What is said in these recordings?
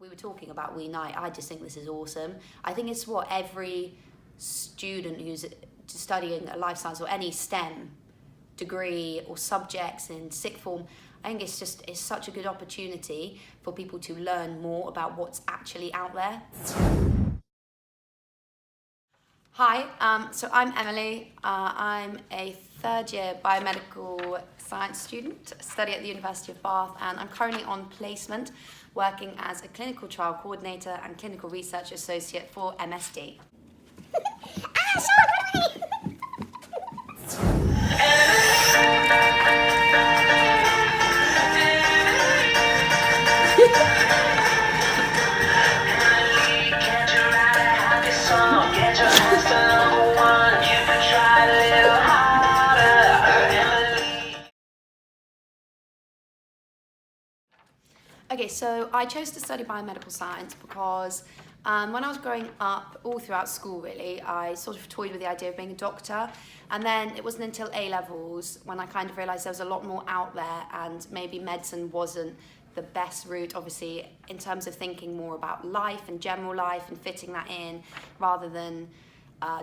we were talking about WeNite, I just think this is awesome. I think it's what every student who's studying a life science or any STEM degree or subjects in sixth form, I think it's such a good opportunity for people to learn more about what's actually out there. Hi, so I'm Emily. I'm a third year biomedical science student, study at the University of Bath, and I'm currently on placement working as a clinical trial coordinator and clinical research associate for MSD. Okay, so I chose to study biomedical science because when I was growing up, all throughout school really, I sort of toyed with the idea of being a doctor, and then it wasn't until A-levels when I kind of realised there was a lot more out there and maybe medicine wasn't the best route, obviously, in terms of thinking more about life and general life and fitting that in rather than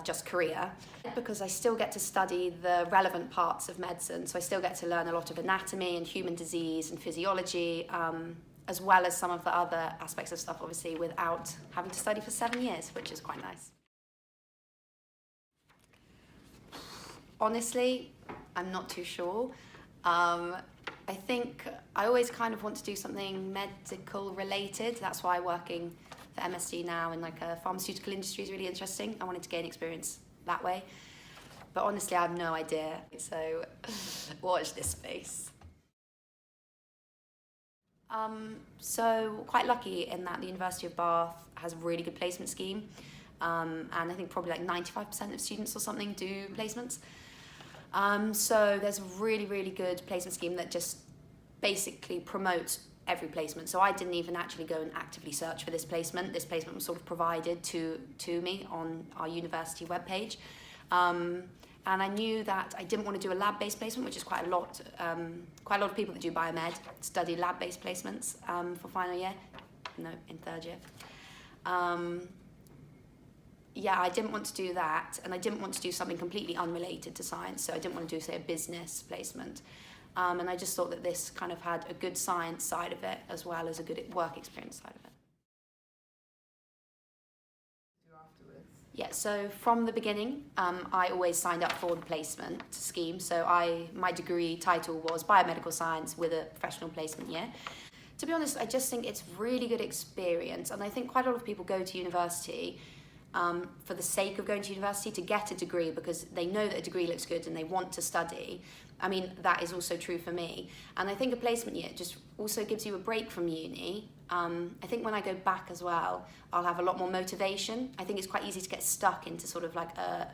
just career, because I still get to study the relevant parts of medicine, so I still get to learn a lot of anatomy and human disease and physiology, as well as some of the other aspects of stuff, obviously, without having to study for 7 years, which is quite nice. Honestly, I'm not too sure. I think I always kind of want to do something medical related. That's why working for MSD now in like a pharmaceutical industry is really interesting. I wanted to gain experience that way. But honestly, I have no idea. So watch this space. So quite lucky in that the University of Bath has a really good placement scheme, and I think probably like 95% of students or something do placements. So there's a really good placement scheme that just basically promotes every placement. So I didn't even actually go and actively search for this placement. This placement was sort of provided to me on our university webpage. And I knew that I didn't want to do a lab-based placement, which is quite a lot of people that do biomed study lab-based placements for final year, no, in third year. Yeah, I didn't want to do that, and I didn't want to do something completely unrelated to science, so I didn't want to do, say, a business placement. And I just thought that this kind of had a good science side of it, as well as a good work experience side of it. Yeah, so from the beginning, I always signed up for the placement scheme. So my degree title was Biomedical Science with a professional placement year. To be honest, I just think it's really good experience. And I think quite a lot of people go to university for the sake of going to university to get a degree because they know that a degree looks good and they want to study. I mean, that is also true for me. And I think a placement year just also gives you a break from uni. I think when I go back as well, I'll have a lot more motivation. I think it's quite easy to get stuck into sort of like a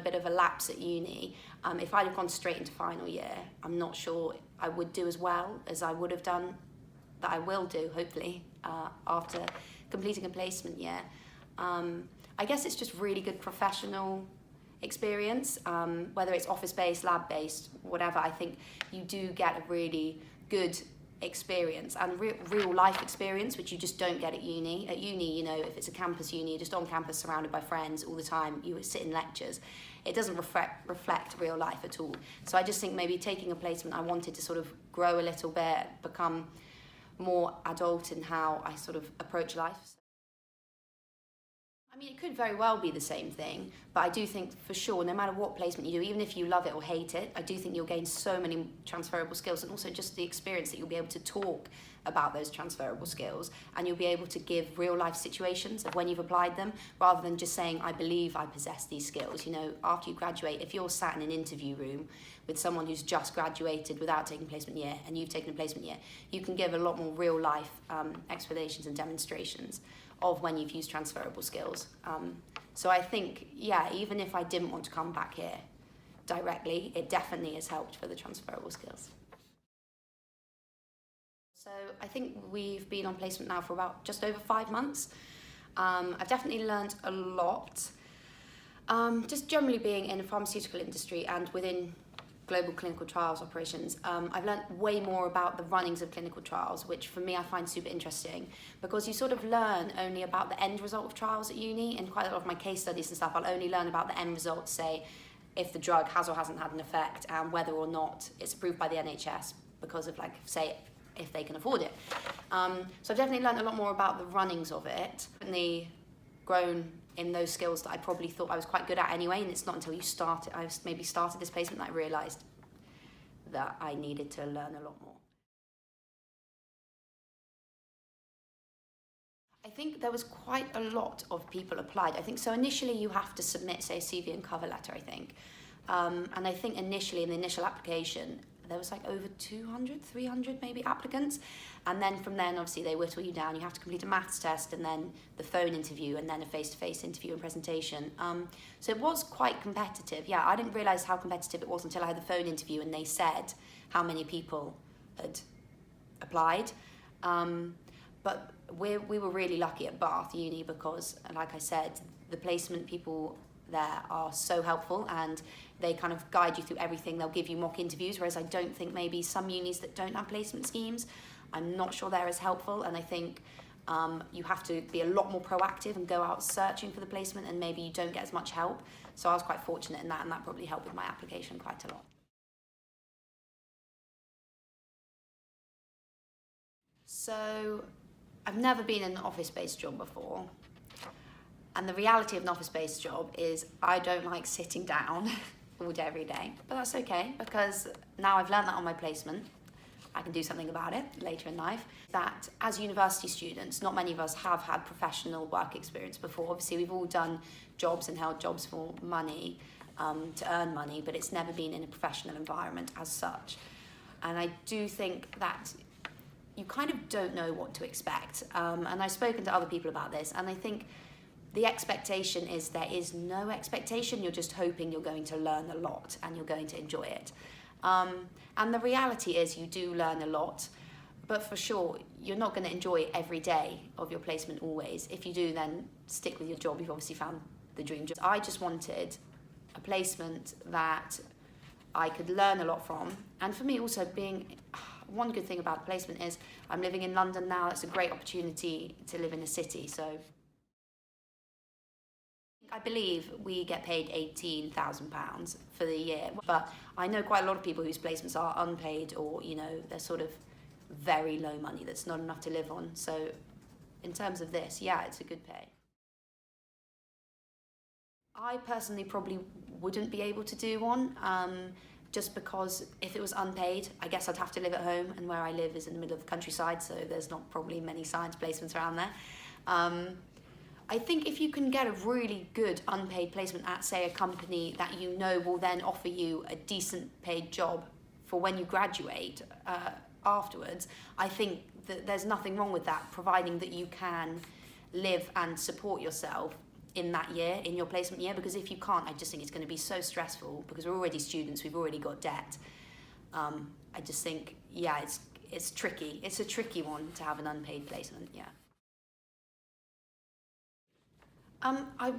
bit of a lapse at uni. If I'd have gone straight into final year, I'm not sure I would do as well as I would have done, that I will do, hopefully, after completing a placement year. I guess it's just really good professional experience, whether it's office-based, lab-based, whatever. I think you do get a really good experience and real life experience, which you just don't get at uni. At uni, you know, if it's a campus uni, you're just on campus surrounded by friends all the time, you sit in lectures. It doesn't reflect real life at all. So I just think maybe taking a placement, I wanted to sort of grow a little bit, become more adult in how I sort of approach life. I mean, it could very well be the same thing, but I do think for sure, no matter what placement you do, even if you love it or hate it, I do think you'll gain so many transferable skills, and also just the experience that you'll be able to talk about those transferable skills, and you'll be able to give real life situations of when you've applied them, rather than just saying, I believe I possess these skills. You know, after you graduate, if you're sat in an interview room with someone who's just graduated without taking placement year, and you've taken a placement year, you can give a lot more real life explanations and demonstrations of when you've used transferable skills. So I think, yeah, even if I didn't want to come back here directly, it definitely has helped for the transferable skills. So I think we've been on placement now for about just over 5 months. I've definitely learned a lot. Just generally being in the pharmaceutical industry and within global clinical trials operations, I've learned way more about the runnings of clinical trials, which for me I find super interesting, because you sort of learn only about the end result of trials at uni. In quite a lot of my case studies and stuff, I'll only learn about the end result, say if the drug has or hasn't had an effect and whether or not it's approved by the NHS because of, like, say, if they can afford it. So I've definitely learned a lot more about the runnings of it. Definitely grown in those skills that I probably thought I was quite good at anyway, and it's not until I maybe started this placement that I realised that I needed to learn a lot more. I think there was quite a lot of people applied. I think so initially you have to submit, say, a CV and cover letter, I think. And I think initially in the initial application, there was like over 200, 300 maybe applicants. And then from then, obviously, they whittle you down. You have to complete a maths test and then the phone interview and then a face-to-face interview and presentation. So it was quite competitive. Yeah, I didn't realise how competitive it was until I had the phone interview and they said how many people had applied. But we were really lucky at Bath Uni because, like I said, the placement people there are so helpful and they kind of guide you through everything. They'll give you mock interviews, whereas I don't think maybe some unis that don't have placement schemes, I'm not sure they're as helpful. And I think you have to be a lot more proactive and go out searching for the placement, and maybe you don't get as much help. So I was quite fortunate in that, and that probably helped with my application quite a lot. So I've never been in an office-based job before. And the reality of an office-based job is I don't like sitting down all day, every day. But that's okay, because now I've learned that on my placement. I can do something about it later in life. That as university students, not many of us have had professional work experience before. Obviously, we've all done jobs and held jobs for money, to earn money, but it's never been in a professional environment as such. And I do think that you kind of don't know what to expect. And I've spoken to other people about this, and I think the expectation is there is no expectation. You're just hoping you're going to learn a lot and you're going to enjoy it. And the reality is you do learn a lot, but for sure, you're not going to enjoy every day of your placement always. If you do, then stick with your job. You've obviously found the dream job. I just wanted a placement that I could learn a lot from. And for me also, one good thing about a placement is I'm living in London now. It's a great opportunity to live in a city. So I believe we get paid £18,000 for the year, but I know quite a lot of people whose placements are unpaid, or, you know, they're sort of very low money that's not enough to live on. So in terms of this, yeah, it's a good pay. I personally probably wouldn't be able to do one, just because if it was unpaid, I guess I'd have to live at home, and where I live is in the middle of the countryside, so there's not probably many science placements around there. I think if you can get a really good unpaid placement at, say, a company that you know will then offer you a decent paid job for when you graduate afterwards, I think that there's nothing wrong with that, providing that you can live and support yourself in that year, in your placement year, because if you can't, I just think it's going to be so stressful, because we're already students, we've already got debt. I just think, yeah, it's tricky. It's a tricky one to have an unpaid placement, yeah. I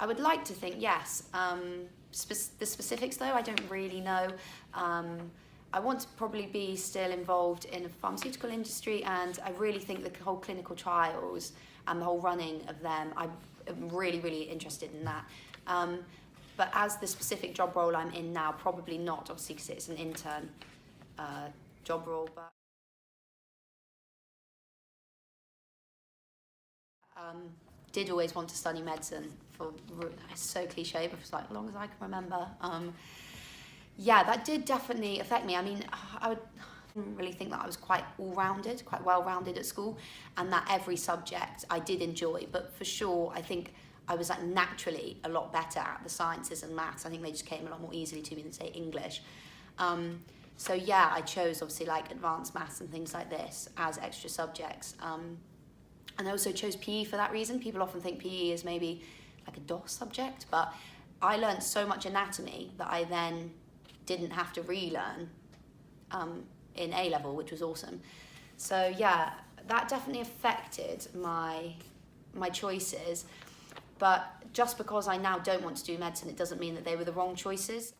would like to think yes. The specifics, though, I don't really know. I want to probably be still involved in the pharmaceutical industry, and I really think the whole clinical trials and the whole running of them, I'm really, really interested in that. But as the specific job role I'm in now, probably not, obviously, because it's an intern job role. But did always want to study medicine it's so cliche, but for like as long as I can remember. Yeah, that did definitely affect me. I mean, I didn't really think that I was quite all-rounded, quite well-rounded at school, and that every subject I did enjoy. But for sure, I think I was like naturally a lot better at the sciences and maths. I think they just came a lot more easily to me than, say, English. So yeah, I chose obviously like advanced maths and things like this as extra subjects. And I also chose PE for that reason. People often think PE is maybe like a DOS subject, but I learned so much anatomy that I then didn't have to relearn in A-level, which was awesome. So yeah, that definitely affected my choices. But just because I now don't want to do medicine, it doesn't mean that they were the wrong choices.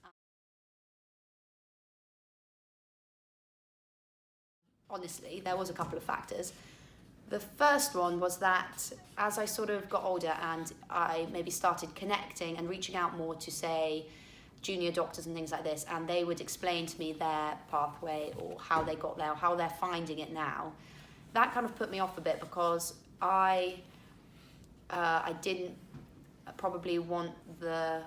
honestly, there was a couple of factors. The first one was that as I sort of got older and I maybe started connecting and reaching out more to, say, junior doctors and things like this, and they would explain to me their pathway or how they got there or how they're finding it now, that kind of put me off a bit, because I didn't probably want the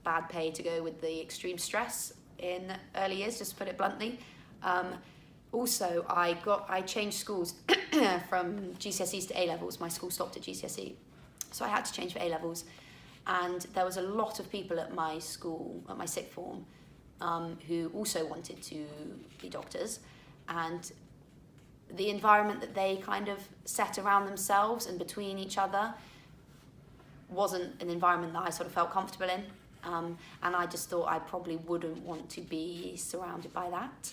bad pay to go with the extreme stress in early years, just to put it bluntly. Also, I changed schools from GCSEs to A-levels. My school stopped at GCSE, so I had to change for A-levels. And there was a lot of people at my school, at my sixth form, who also wanted to be doctors. And the environment that they kind of set around themselves and between each other wasn't an environment that I sort of felt comfortable in. And I just thought I probably wouldn't want to be surrounded by that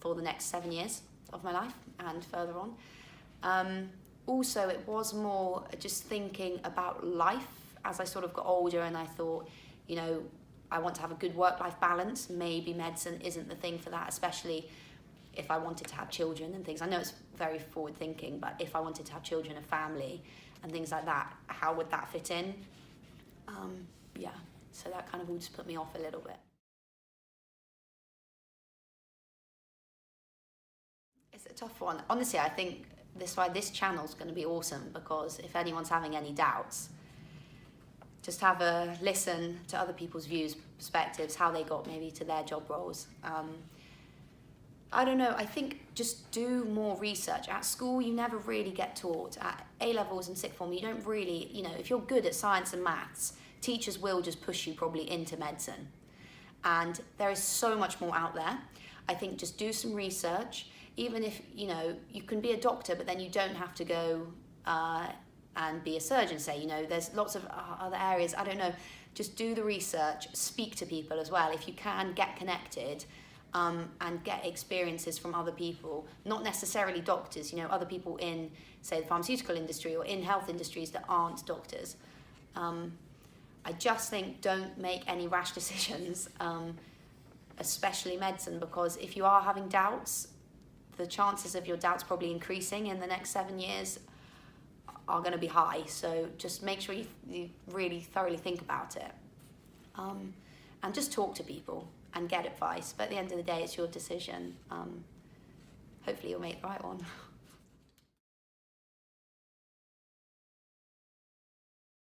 for the next 7 years of my life and further on. Also, it was more just thinking about life as I sort of got older, and I thought, you know, I want to have a good work-life balance. Maybe medicine isn't the thing for that, especially if I wanted to have children and things. I know it's very forward-thinking, but if I wanted to have children, a family, and things like that, how would that fit in? Yeah, so that kind of all just put me off a little bit. It's a tough one. Honestly, I think this channel's going to be awesome, because if anyone's having any doubts, just have a listen to other people's views, perspectives, how they got maybe to their job roles. I don't know, I think just do more research. At school, you never really get taught. At A-levels and sixth form, you don't really, you know, if you're good at science and maths, teachers will just push you probably into medicine. And there is so much more out there. I think just do some research. Even if, you know, you can be a doctor, but then you don't have to go and be a surgeon, say, you know, there's lots of other areas, I don't know. Just do the research, speak to people as well. If you can, get connected and get experiences from other people, not necessarily doctors, you know, other people in, say, the pharmaceutical industry or in health industries that aren't doctors. I just think don't make any rash decisions, especially medicine, because if you are having doubts, the chances of your doubts probably increasing in the next 7 years are going to be high. So just make sure you really thoroughly think about it. And just talk to people and get advice. But at the end of the day, it's your decision. Hopefully you'll make the right one.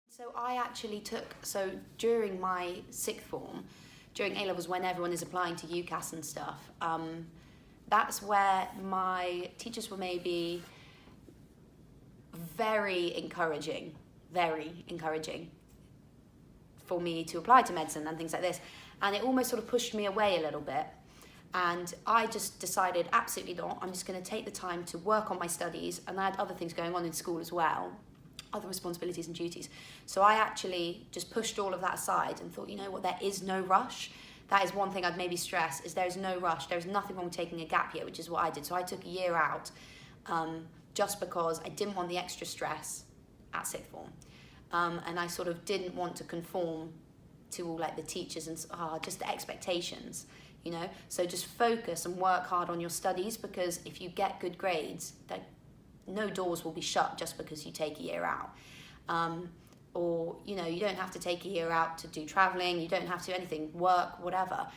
So I actually so during my sixth form, during A-levels, when everyone is applying to UCAS and stuff, that's where my teachers were maybe very encouraging for me to apply to medicine and things like this. And it almost sort of pushed me away a little bit. And I just decided, absolutely not, I'm just going to take the time to work on my studies. And I had other things going on in school as well, other responsibilities and duties. So I actually just pushed all of that aside and thought, you know what, there is no rush. That is one thing I'd maybe stress, is there's no rush. There's nothing wrong with taking a gap year, which is what I did. So I took a year out just because I didn't want the extra stress at sixth form. And I sort of didn't want to conform to all like the teachers and just the expectations, you know? So just focus and work hard on your studies, because if you get good grades, no doors will be shut just because you take a year out. Or, you know, you don't have to take a year out to do traveling, you don't have to do anything, work, whatever.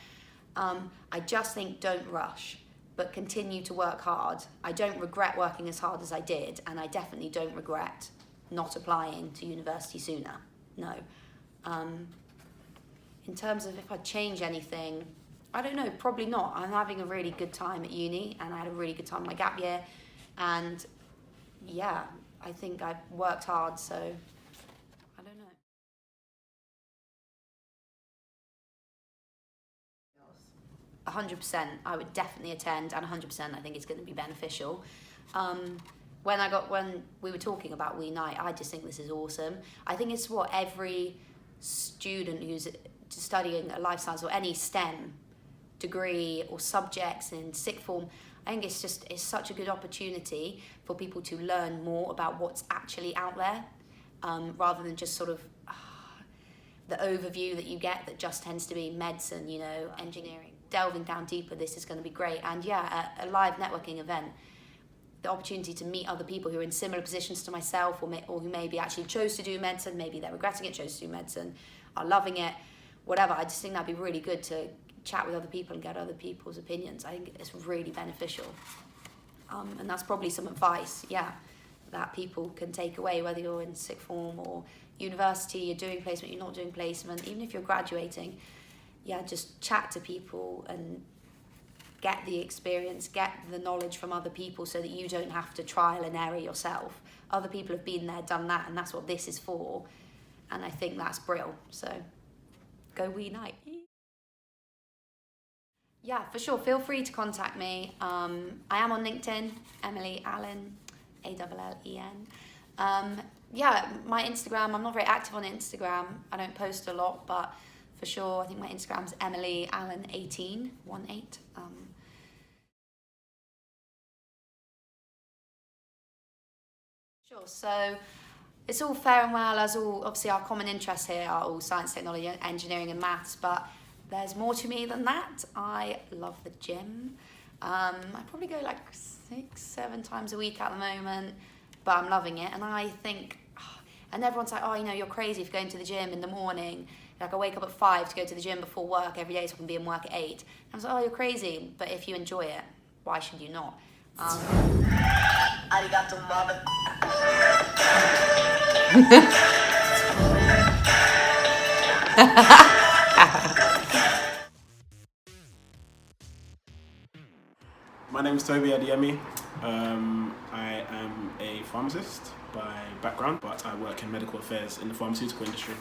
I just think don't rush, but continue to work hard. I don't regret working as hard as I did, and I definitely don't regret not applying to university sooner, no. In terms of if I'd change anything, I don't know, probably not. I'm having a really good time at uni, and I had a really good time in my gap year, and yeah, I think I've worked hard, so I don't know. 100%, I would definitely attend, and 100% I think it's going to be beneficial. When we were talking about WeNite, I just think this is awesome. I think it's what every student who's studying a life science or any STEM degree or subjects in sixth form, I think it's such a good opportunity for people to learn more about what's actually out there, rather than just sort of the overview that you get that just tends to be medicine, you know, engineering. delving down deeper, this is going to be great. And yeah, a live networking event, the opportunity to meet other people who are in similar positions to myself, or who maybe actually chose to do medicine, maybe they're regretting it, chose to do medicine, are loving it, whatever. I just think that'd be really good to chat with other people and get other people's opinions. I think it's really beneficial. And that's probably some advice, that people can take away, whether you're in sixth form or university, you're doing placement, you're not doing placement, even if you're graduating, just chat to people and get the experience, get the knowledge from other people so that you don't have to trial and error yourself. Other people have been there, done that, and that's what this is for. And I think that's brilliant. So go WeNite. Yeah, for sure. Feel free to contact me. I am on LinkedIn, Emily Allen, Allen. My Instagram, I'm not very active on Instagram. I don't post a lot, but for sure, I think my Instagram's Emily Allen 18. Sure. So it's all fair and well, as all, obviously our common interests here are all science, technology, engineering and maths, but there's more to me than that. I love the gym. I probably go like 6-7 times a week at the moment, but I'm loving it. And I think, and everyone's like, oh, you're crazy for going to the gym in the morning. Like I wake up at 5 to go to the gym before work every day so I can be in work at 8. And I was like, oh, you're crazy. But if you enjoy it, why should you not? Arigato, mother. My name is Toby Adeyemi. I am a pharmacist by background, but I work in medical affairs in the pharmaceutical industry.